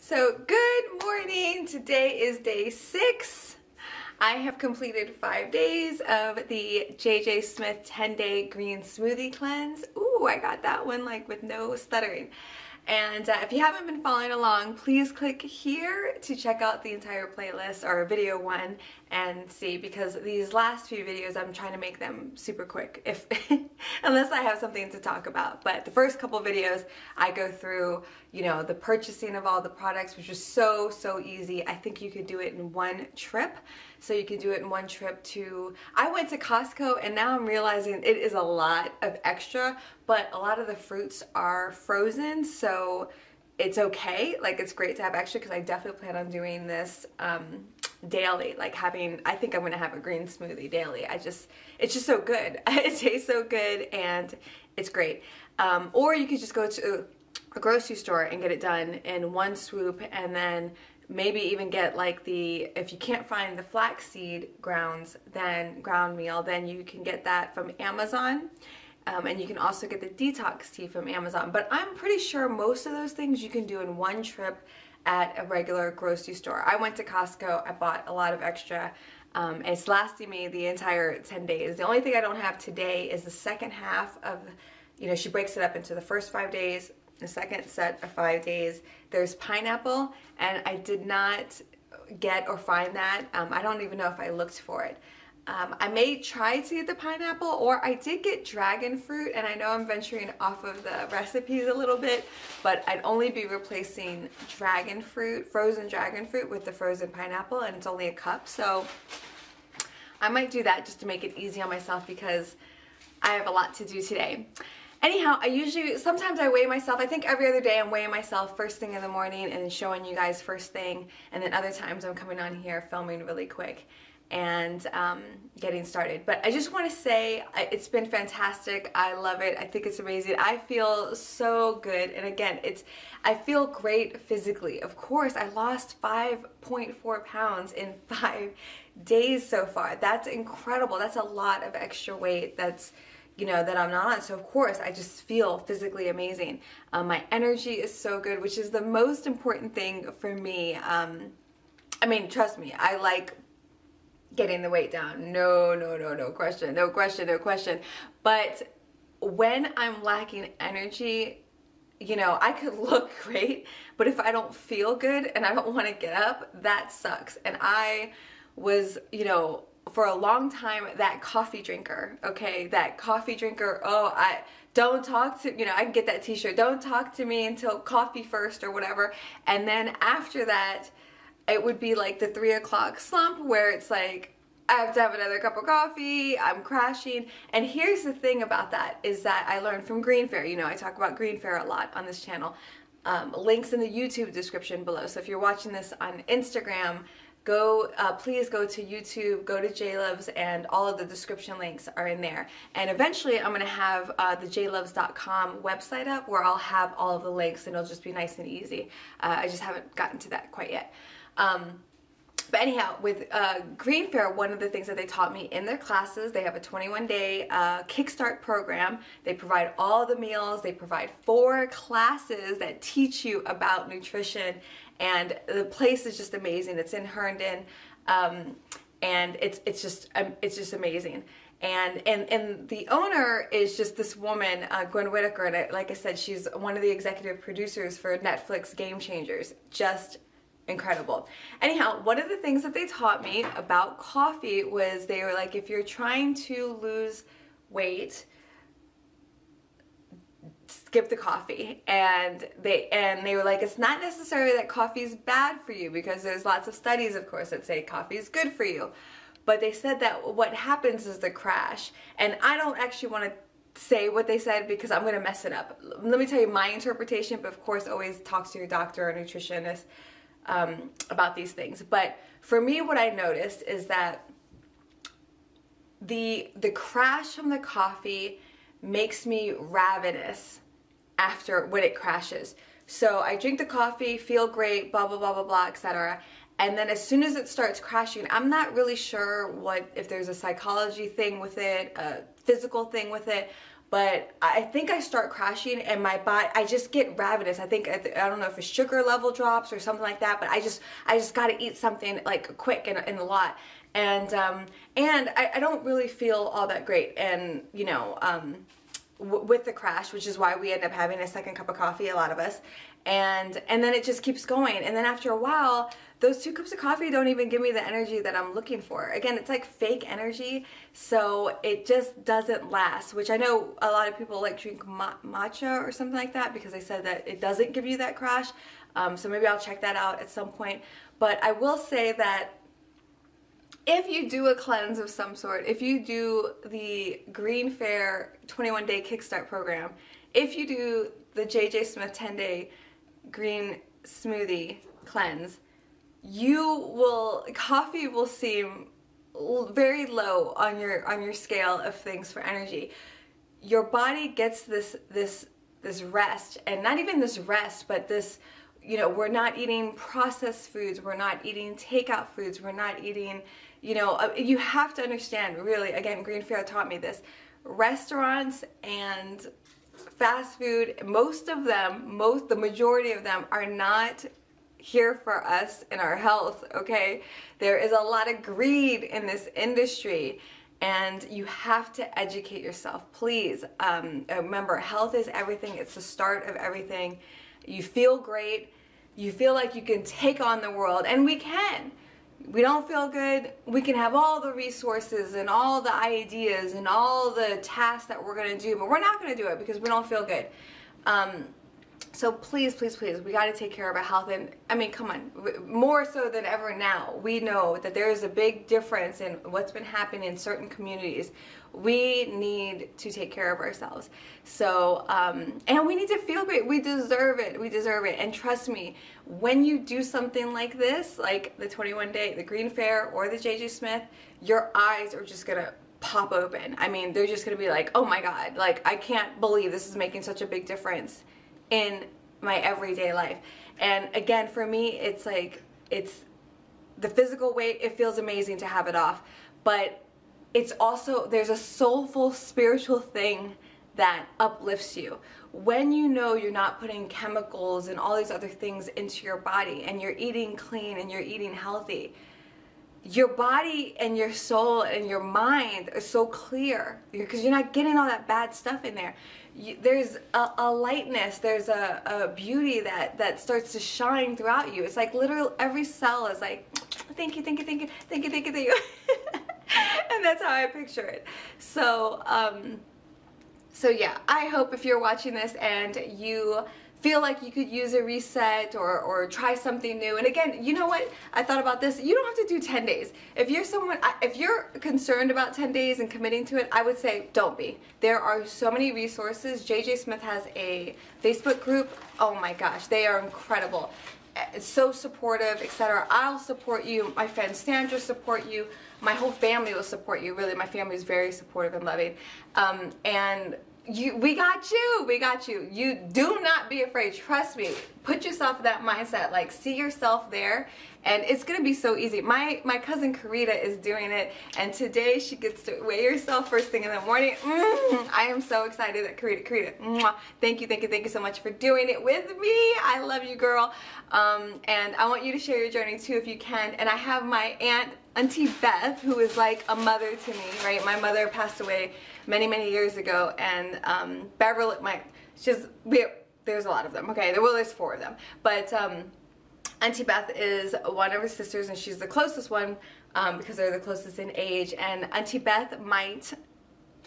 So good morning. Today is day 6. I have completed 5 days of the JJ Smith 10-day green smoothie cleanse. Ooh, I got that one like with no stuttering. And if you haven't been following along, please click here to check out the entire playlist or video 1 and see, because these last few videos I'm trying to make them super quick if unless I have something to talk about. But the first couple videos I go through, you know, the purchasing of all the products, which is so easy. I think you could do it in one trip. So you can do it in one trip to, I went to Costco and now I'm realizing it is a lot of extra, but a lot of the fruits are frozen, so it's okay. Like, it's great to have extra, because I definitely plan on doing this daily, like having, I think I'm gonna have a green smoothie daily. It's just so good. It tastes so good and it's great. Or you could just go to a grocery store and get it done in one swoop, and then maybe even get like if you can't find the flaxseed ground meal, then you can get that from Amazon. And you can also get the detox tea from Amazon. But I'm pretty sure most of those things you can do in one trip at a regular grocery store. I went to Costco, I bought a lot of extra. And it's lasting me the entire 10 days. The only thing I don't have today is the second half of, you know, she breaks it up into the first 5 days, the second set of 5 days. There's pineapple, and I did not get or find that. I don't even know if I looked for it. I may try to get the pineapple, or I did get dragon fruit, and I know I'm venturing off of the recipes a little bit, but I'd only be replacing dragon fruit, frozen dragon fruit, with the frozen pineapple, and it's only a cup, so I might do that just to make it easy on myself, because I have a lot to do today. Anyhow, sometimes I weigh myself. I think every other day I'm weighing myself first thing in the morning and then showing you guys first thing, and then other times I'm coming on here filming really quick and getting started. But I just want to say it's been fantastic. I love it. I think it's amazing. I feel so good, and again, I feel great physically. Of course, I lost 5.4 pounds in 5 days so far. That's incredible. That's a lot of extra weight that I'm not on. So of course I just feel physically amazing. My energy is so good, which is the most important thing for me. I mean, trust me, I like getting the weight down. No question. But when I'm lacking energy, you know, I could look great, but if I don't feel good and I don't want to get up, that sucks. And I was, you know, for a long time, that coffee drinker, okay? That coffee drinker, don't talk to, you know, I can get that t-shirt, don't talk to me until coffee first or whatever. And then after that, it would be like the 3 o'clock slump where it's like, I have to have another cup of coffee, I'm crashing. And here's the thing about that, is that I learned from Green Fare. You know, I talk about Green Fare a lot on this channel. Links in the YouTube description below. So if you're watching this on Instagram, please go to YouTube, go to JLOVES, and all of the description links are in there. And eventually I'm going to have the jloves.com website up, where I'll have all of the links, and it'll just be nice and easy. I just haven't gotten to that quite yet. But anyhow, with Green Fare, one of the things that they taught me in their classes, they have a 21-day Kickstart program. They provide all the meals. They provide 4 classes that teach you about nutrition, and the place is just amazing. It's in Herndon, and it's just amazing. And the owner is just this woman, Gwen Whitaker, and like I said, she's one of the executive producers for Netflix Game Changers. Just incredible. Anyhow, one of the things that they taught me about coffee was, they were like, if you're trying to lose weight, skip the coffee. And they were like, it's not necessarily that coffee is bad for you, because there's lots of studies, of course, that say coffee is good for you. But they said that what happens is the crash. And I don't actually want to say what they said, because I'm going to mess it up. Let me tell you my interpretation, but of course always talk to your doctor or nutritionist about these things. But for me, what I noticed is that the crash from the coffee makes me ravenous when it crashes. So I drink the coffee, feel great, blah, blah, blah, blah, blah, etc. And then as soon as it starts crashing, I'm not really sure if there's a psychology thing with it, a physical thing with it, but I think I start crashing and my body, I just get ravenous. I don't know if it's sugar level drops or something like that, but I just got to eat something like quick and a lot. And I don't really feel all that great. And, you know, with the crash, which is why we end up having a second cup of coffee, a lot of us. And then it just keeps going. And then after a while, those 2 cups of coffee don't even give me the energy that I'm looking for. Again, it's like fake energy, so it just doesn't last, which I know a lot of people like drink matcha or something like that because they said that it doesn't give you that crash. So maybe I'll check that out at some point. But I will say that if you do a cleanse of some sort, if you do the Green Fair 21-day Kickstart program, if you do the JJ Smith 10-day green smoothie cleanse, coffee will seem very low on your scale of things for energy. Your body gets this rest, and not even this rest, but this, you know, we're not eating processed foods, we're not eating takeout foods, we're not eating, you know, you have to understand, really, again, Green Fair taught me this, restaurants and fast food, the majority of them are not here for us and our health, okay? There is a lot of greed in this industry, and you have to educate yourself, please. Remember, health is everything. It's the start of everything. You feel great. You feel like you can take on the world, and we can. We don't feel good, we can have all the resources and all the ideas and all the tasks that we're going to do, but we're not going to do it because we don't feel good. So please, please, please, we got to take care of our health. And I mean, come on, more so than ever now, we know that there is a big difference in what's been happening in certain communities. We need to take care of ourselves. So, and we need to feel great. We deserve it. We deserve it. And trust me, when you do something like this, like the 21-day, the Green Fair or the JJ Smith, your eyes are just going to pop open. I mean, they're just going to be like, oh my God, like, I can't believe this is making such a big difference in my everyday life. And again, for me, it's like, it's the physical weight, it feels amazing to have it off, but it's also, there's a soulful spiritual thing that uplifts you. When you know you're not putting chemicals and all these other things into your body, and you're eating clean and you're eating healthy, your body and your soul and your mind are so clear because you're not getting all that bad stuff in there. There's a lightness, there's a beauty that starts to shine throughout you. It's like literally every cell is like, thank you, thank you, thank you, thank you, thank you, thank you. And that's how I picture it. So, so yeah, I hope if you're watching this and you feel like you could use a reset or try something new. And again, you know what? I thought about this. You don't have to do 10 days. If you're concerned about 10 days and committing to it, I would say don't be. There are so many resources. JJ Smith has a Facebook group. Oh my gosh, they are incredible. It's so supportive, etc. I'll support you. My friend Sandra support you. My whole family will support you. Really, my family is very supportive and loving. And we got you. We got you. You do not be afraid. Trust me. Put yourself in that mindset. Like, see yourself there, and it's gonna be so easy. My cousin Karita is doing it, and today she gets to weigh herself first thing in the morning. I am so excited that Karita, thank you so much for doing it with me. I love you, girl. And I want you to share your journey too if you can. And I have my Auntie Beth, who is like a mother to me, right? My mother passed away many years ago, and Beverly, there's a lot of them, okay? Well, there's 4 of them, but Auntie Beth is one of her sisters, and she's the closest one because they're the closest in age. And Auntie Beth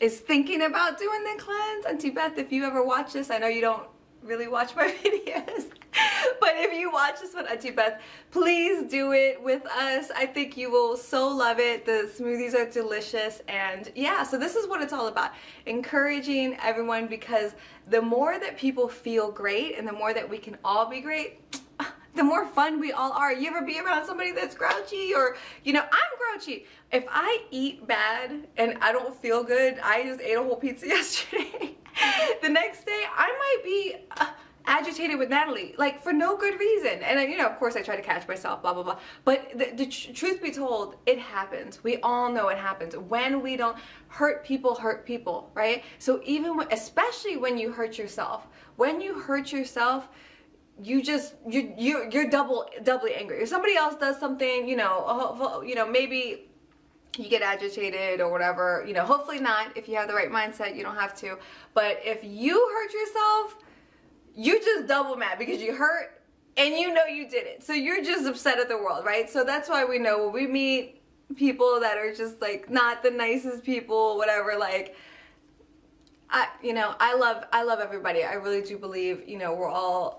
is thinking about doing the cleanse. Auntie Beth, if you ever watch this, I know you don't really watch my videos, but if you watch this one, Auntie Beth, please do it with us. I think you will so love it. The smoothies are delicious, and yeah, so this is what it's all about, encouraging everyone, because the more that people feel great and the more that we can all be great, the more fun we all are. You ever be around somebody that's grouchy, or, you know, I'm grouchy. If I eat bad and I don't feel good, I just ate a whole pizza yesterday. The next day, I might be agitated with Natalie, like for no good reason. And you know, of course I try to catch myself, blah, blah, blah. But the truth be told, it happens. We all know it happens. When we don't hurt people, right? So even, especially when you hurt yourself, you're doubly angry. If somebody else does something, you know, maybe you get agitated or whatever, you know, hopefully not. If you have the right mindset, you don't have to. But if you hurt yourself, you just double mad because you hurt and you know you did it. So you're just upset at the world, right? So that's why we know when we meet people that are just like not the nicest people, whatever, like, I love everybody. I really do believe, you know, we're all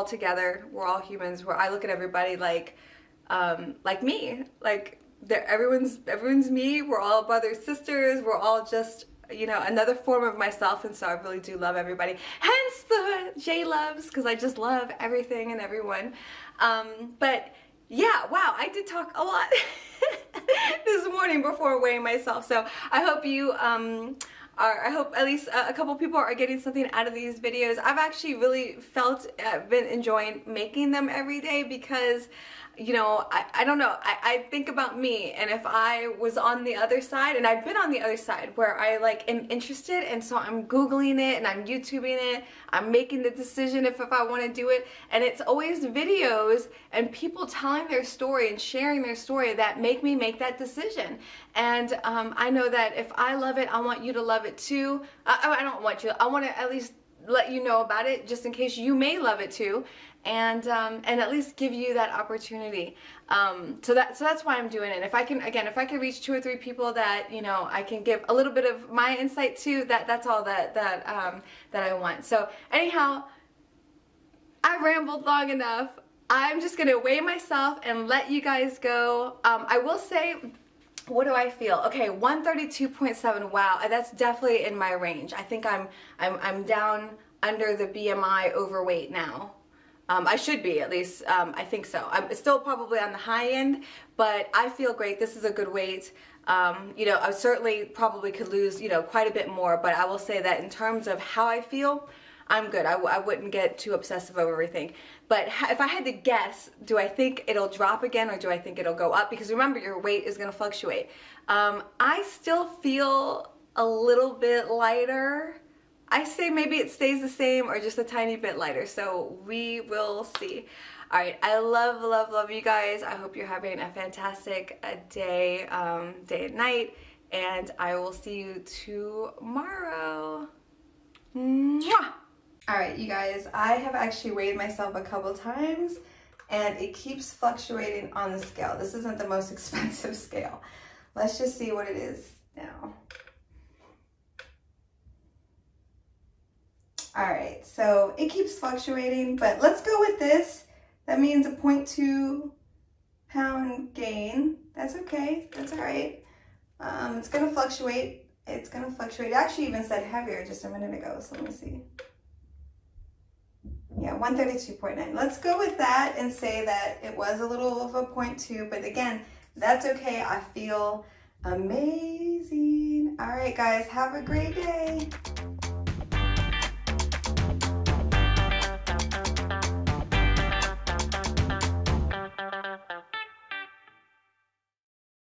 together. We're all humans. Where I look at everybody like me, like everyone's me. We're all brothers, sisters. We're all just, you know, another form of myself. And so I really do love everybody. Hence the JLOVES, because I just love everything and everyone. But yeah, wow, I did talk a lot this morning before weighing myself. So I hope you I hope at least a couple people are getting something out of these videos. I've actually really been enjoying making them every day because, you know, I don't know, I think about me, and if I was on the other side, and I've been on the other side where I like am interested, and so I'm Googling it and I'm YouTubing it, I'm making the decision if I want to do it, and it's always videos and people telling their story and sharing their story that make me make that decision. And I know that if I love it, I want you to love it too. I don't want you, I want to at least let you know about it just in case you may love it too, and at least give you that opportunity. So that's why I'm doing it. If I can, again, if I can reach 2 or 3 people that, you know, I can give a little bit of my insight to, that's all that I want. So anyhow, I rambled long enough. I'm just gonna weigh myself and let you guys go. I will say, what do I feel? Okay, 132.7. Wow, that's definitely in my range. I think I'm down under the BMI overweight now. I should be, at least. I think so. I'm still probably on the high end, but I feel great. This is a good weight. You know, I certainly probably could lose, you know, quite a bit more, but I will say that in terms of how I feel, I'm good. I wouldn't get too obsessive over everything. But if I had to guess, do I think it'll drop again or do I think it'll go up? Because remember, your weight is going to fluctuate. I still feel a little bit lighter. I say maybe it stays the same or just a tiny bit lighter. So we will see. All right, I love you guys. I hope you're having a fantastic day and night. And I will see you tomorrow. Mwah! Alright, you guys, I have actually weighed myself a couple times and it keeps fluctuating on the scale. This isn't the most expensive scale. Let's just see what it is now. Alright, so it keeps fluctuating, but let's go with this. That means a 0.2 pound gain. That's okay, that's alright. It's gonna fluctuate. It's gonna fluctuate. It actually even said heavier just a minute ago, so let me see. Yeah, 132.9. Let's go with that and say that it was a little of a 0.2, but again, that's okay. I feel amazing. All right, guys, have a great day.